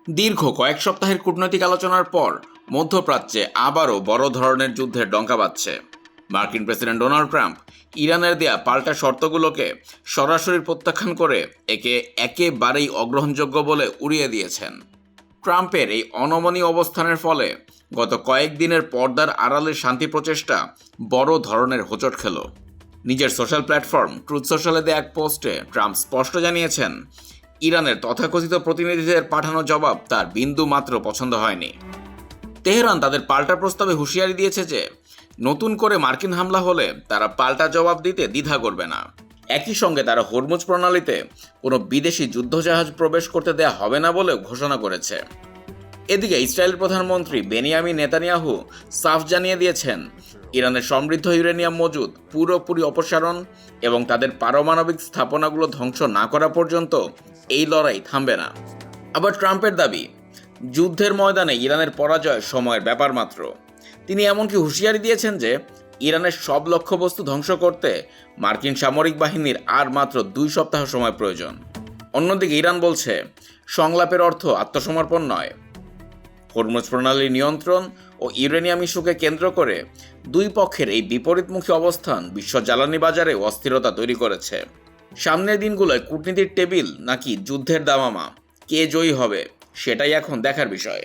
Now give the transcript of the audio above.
দীর্ঘ কয়েক সপ্তাহের কূটনৈতিক আলোচনার পর মধ্যপ্রাচ্যে আবারও বড় ধরনের যুদ্ধের ডঙ্কা বাজছে। মার্কিন প্রেসিডেন্ট ডোনাল্ড ট্রাম্প ইরানের দেয়া পাল্টা শর্তগুলোকে সরাসরি প্রত্যাখ্যান করে একে একেবারেই অগ্রহণযোগ্য বলে উড়িয়ে দিয়েছেন। ট্রাম্পের এই অনমনীয় অবস্থানের ফলে গত কয়েকদিনের পর্দার আড়ালের শান্তি প্রচেষ্টা বড় ধরনের হোঁচট খেল। নিজের সোশ্যাল প্ল্যাটফর্ম ট্রুথ সোশ্যালে দেয়া এক পোস্টে ট্রাম্প স্পষ্ট জানিয়েছেন, ইরানের তথাকথিত প্রতিনিধিদের পাঠানো জবাব তার বিন্দু মাত্র পছন্দ হয়নি। তেহরান তাদের পাল্টা প্রস্তাবে হুঁশিয়ারি দিয়েছে যে নতুন করে মার্কিন হামলা হলে তারা পাল্টা জবাব দিতে দ্বিধা করবে না। একই সঙ্গে তারা হরমুজ প্রণালীতে কোনো বিদেশি যুদ্ধজাহাজ প্রবেশ করতে দেয়া হবে না বলেও ঘোষণা করেছে। এদিকে ইসরায়েলের প্রধানমন্ত্রী বেনিয়ামিন নেতানিয়াহু সাফ জানিয়ে দিয়েছেন, ইরানের সমৃদ্ধ ইউরেনিয়াম মজুদ পুরোপুরি অপসারণ এবং তাদের পারমাণবিক স্থাপনাগুলো ধ্বংস না করা পর্যন্ত এই লড়াই থামবে না। আবার ট্রাম্পের দাবি, যুদ্ধের ময়দানে ইরানের পরাজয় সময়ের ব্যাপার মাত্র। তিনি এমনকি হুঁশিয়ারি দিয়েছেন যে ইরানের সব লক্ষ্যবস্তু ধ্বংস করতে মার্কিন সামরিক বাহিনীর আর মাত্র 2 সপ্তাহ সময় প্রয়োজন। অন্যদিকে ইরান বলছে, সংলাপের অর্থ আত্মসমর্পণ নয়। হরমুজ প্রণালী নিয়ন্ত্রণ ও ইউরেনিয়াম ইস্যুকে কেন্দ্র করে দুই পক্ষের এই বিপরীতমুখী অবস্থান বিশ্ব জ্বালানি বাজারে অস্থিরতা তৈরি করেছে। সামনের দিনগুলোয় কূটনীতির টেবিল নাকি যুদ্ধের দামামা, কে জয়ী হবে সেটাই এখন দেখার বিষয়।